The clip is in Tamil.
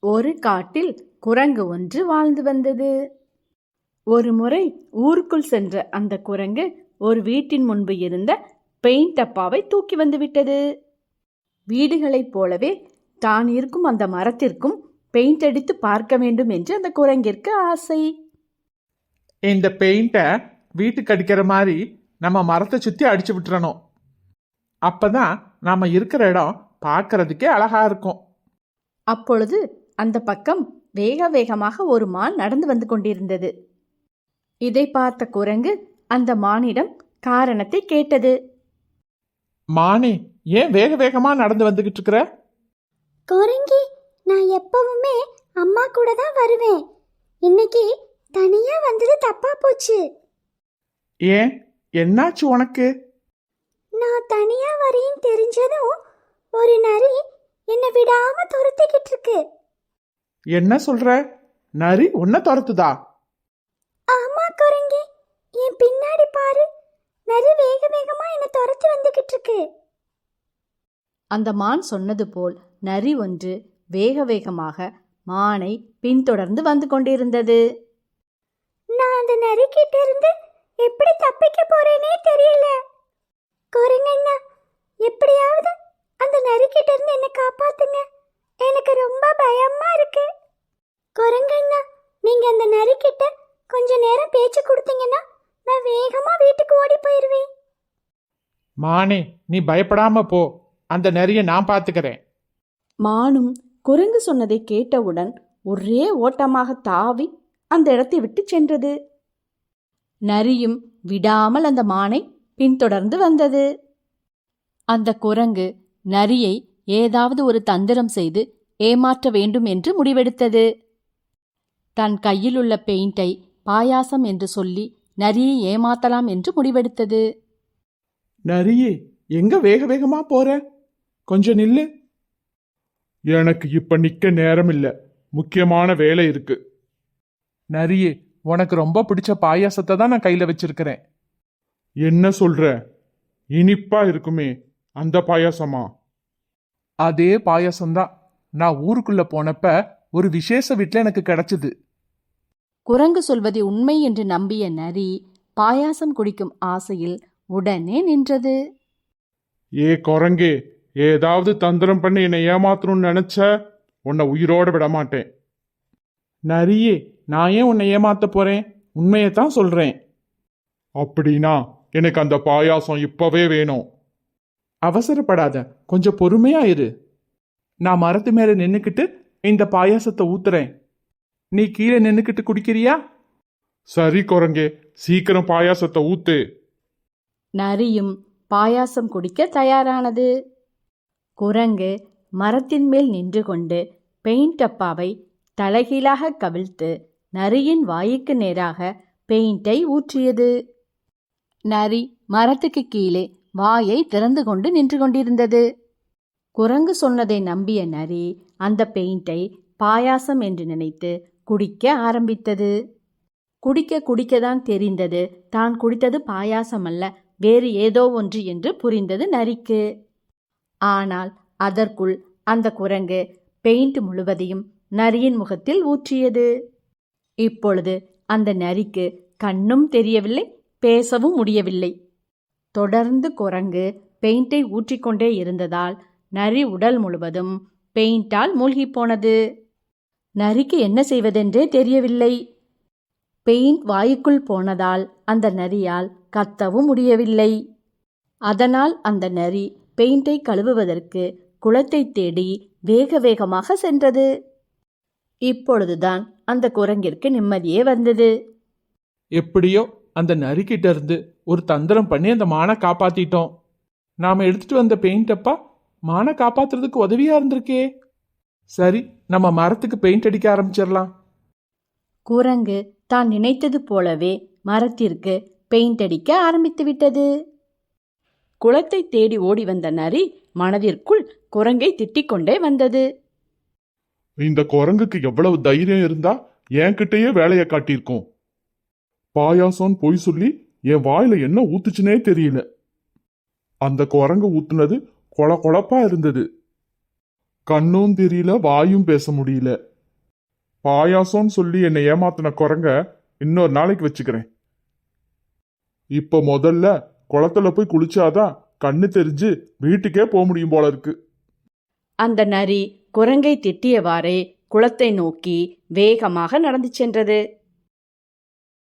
ஒரு காட்டில் குரங்கு ஒன்று வாழ்ந்து வந்தது. ஒரு முறை ஊருக்குள் சென்ற அந்த குரங்கு ஒரு வீட்டின் முன்பு இருந்த பெயிண்ட் டப்பாவை தூக்கி வந்து விட்டது. வீடுகளைப் போலவே தான் இருக்கும் அந்த மரத்திற்கும் பெயிண்ட் அடித்து பார்க்க வேண்டும் என்று அந்த குரங்கிற்கு ஆசை. இந்த பெயிண்ட்டை வீட்டுக்கு அடிக்கிற மாதிரி நம்ம மரத்தை சுற்றி அடிச்சு விட்டுறணும். அப்பதான் நாம இருக்கிற இடம் பார்க்கறதுக்கே அழகா இருக்கும். அப்பொழுது அந்த பக்கம் வேக வேகமாக ஒரு மான் நடந்து வந்து கொண்டிருந்தது. இதை பார்த்த குரங்கு அந்த மானிடம் காரணத்தை கேட்டது. மானே, ஏன் வேக வேகமா நடந்து வந்துகிட்டு இருக்கிற? குரங்கி, நான் எப்பவுமே அம்மா கூட தான் வருவேன். இன்னைக்கு தனியா வந்தது தப்பா போச்சு. ஏன், என்னாச்சு உனக்கு? நான் தனியா வரேன்னு தெரிஞ்சதும் ஒரு நரி என்னை விடாம துரத்திக்கிட்டு இருக்கு. என்ன சொல்ற? நரி உன்னை துரத்துதா? ஆமா குரங்கி, என் பின்னாடி பாரு, நரி வேக வேகமா என்னை துரத்தி வந்துகிட்டு இருக்கு. அந்த மான் சொன்னது போல் நரி ஒன்று வேக வேகமாக மானை பின்தொடர்ந்து வந்து கொண்டிருந்தது. நான் அந்த நரி கிட்ட இருந்து எப்படி தப்பிக்க போறேனே தெரியல. குரங்கண்ணா, எப்படியாவது அந்த நரி கிட்ட இருந்து என்னை காப்பாத்துங்க. எனக்கு ரொம்ப பயமா இருக்கு. குரங்கண்ணா, நீங்க அந்த நரி கிட்ட கொஞ்ச நேரம் பேச்சு கொடுத்தீங்கன்னா நான் வேகமா வீட்டுக்கு ஓடி போயிருவேன். மானே, நீ பயப்படாம போ, அந்த நரியை நான் பாத்துக்கிறேன். மானும் குரங்கு சொன்னதை கேட்டவுடன் ஒரே ஓட்டமாக தாவி அந்த இடத்தை விட்டு சென்றது. நரியும் விடாமல் அந்த மானை பின்தொடர்ந்து வந்தது. அந்த குரங்கு நரியை ஏதாவது ஒரு தந்திரம் செய்து ஏமாற்ற வேண்டும் என்று முடிவெடுத்தது. தன் கையில் உள்ள பெயிண்டை பாயாசம் என்று சொல்லி நரியை ஏமாத்தலாம் என்று முடிவெடுத்தது. நரியே, எங்க வேக வேகமா போற? கொஞ்சம் நில்லு. எனக்கு இப்ப நிக்க நேரம் இல்ல, முக்கியமான வேலை இருக்கு. நரியே, உனக்கு ரொம்ப பிடிச்ச பாயாசத்தை தான் நான் கையில வச்சிருக்கிறேன். என்ன சொல்ற? இனிப்பா இருக்குமே, அந்த பாயாசமா? அதே பாயாசம்தான். நான் ஊருக்குள்ள போனப்ப ஒரு விசேஷ வீட்டுல எனக்கு கிடைச்சது. குரங்கு சொல்வதை உண்மை என்று நம்பிய நரி பாயாசம் குடிக்கும் ஆசையில் உடனே நின்றது. ஏ குரங்கே, ஏதாவது தந்திரம் பண்ணி என்னை ஏமாத்தணும்னு நினைச்ச உன்னை உயிரோட விட மாட்டேன். நரியே, நான் ஏன் உன்னை ஏமாத்த போறேன்? உண்மையத்தான் சொல்றேன். அப்படின்னா எனக்கு அந்த பாயாசம் இப்பவே வேணும். அவசரப்படாத, கொஞ்சம் பொறுமையா இரு. நான் மரத்து மேல நின்னுக்கிட்டு இந்த பாயாசத்தை ஊத்துறேன். நீ கீழே நின்னுக்கிட்டு குடிக்கிறியா? சரி குரங்கே, சீக்கிரம் பாயாசத்தை ஊத்து. நரியும் பாயாசம் குடிக்க தயாரானது. குரங்கு மரத்தின் மேல் நின்று கொண்டு பெயிண்ட் டப்பாவை தலைகீழாக கவிழ்த்து நரியின் வாய்க்கு நேராக பெயிண்டை ஊற்றியது. நரி மரத்துக்கு கீழே வாயை திறந்து கொண்டு நின்று கொண்டிருந்தது. குரங்கு சொன்னதை நம்பிய நரி அந்த பெயிண்டை பாயாசம் என்று நினைத்து குடிக்க ஆரம்பித்தது. குடிக்க குடிக்கதான் தெரிந்தது தான் குடித்தது பாயாசம் அல்ல, வேறு ஏதோ ஒன்று என்று புரிந்தது நரிக்கு. ஆனால் அதற்குள் அந்த குரங்கு பெயிண்ட் முழுவதையும் நரியின் முகத்தில் ஊற்றியது. இப்பொழுது அந்த நரிக்கு கண்ணும் தெரியவில்லை, பேசவும் முடியவில்லை. தொடர்ந்து குரங்கு பெயிண்டை ஊற்றிக்கொண்டே இருந்ததால் நரி உடல் முழுவதும் பெயிண்டால் மூழ்கி போனது. நரிக்கு என்ன செய்வதென்றே தெரியவில்லை. பெயிண்ட் வாய்க்குள் போனதால் அந்த நரியால் கத்தவும் முடியவில்லை. அதனால் அந்த நரி பெயிண்டை கழுவுவதற்கு குளத்தை தேடி வேக வேகமாக சென்றது. இப்பொழுதுதான் அந்த குரங்கிற்கு நிம்மதியே வந்தது. எப்படியோ அந்த நரிக்கிட்ட இருந்து ஒரு தந்திரம் பண்ணி அந்த மானை காப்பாத்திட்டோம். நாம எடுத்துட்டு வந்த பெயிண்ட் அப்பா மானை காப்பாத்துறதுக்கு உதவியா இருந்திருக்கே. சரி, நம்ம மரத்துக்கு பெயிண்ட் அடிக்க ஆரம்பிச்சிடலாம். குரங்கு தான் நினைத்தது போலவே மரத்திற்கு பெயிண்ட் அடிக்க ஆரம்பித்து விட்டது. குளத்தை தேடி ஓடி வந்த நரி மனதிற்குள் குரங்கை திட்டிக்கொண்டே வந்தது. இந்த குரங்குக்கு எவ்வளவு தைரியம் இருந்தா என்கிட்டயே வேலையை காட்டியிருக்கோம். பாயாசம் பொய் சொல்லி என் வாயில என்ன ஊத்துச்சுனே தெரியல. அந்த குரங்கு ஊத்துனது கொல கொலப்பா இருந்தது. கண்ணும் தெரியல, வாயும் பேச முடியல. பாயாசம்னு சொல்லி என்னை ஏமாத்தின குரங்க இன்னொரு நாளைக்கு வச்சுக்கிறேன். இப்போ முதல்ல குளத்துல போய் குளிச்சாதான் கண்ணு தெரிஞ்சு வீட்டுக்கே போக முடியும் போல இருக்கு. அந்த நரி குரங்கை திட்டியவாறே குளத்தை நோக்கி வேகமாக நடந்து சென்றது.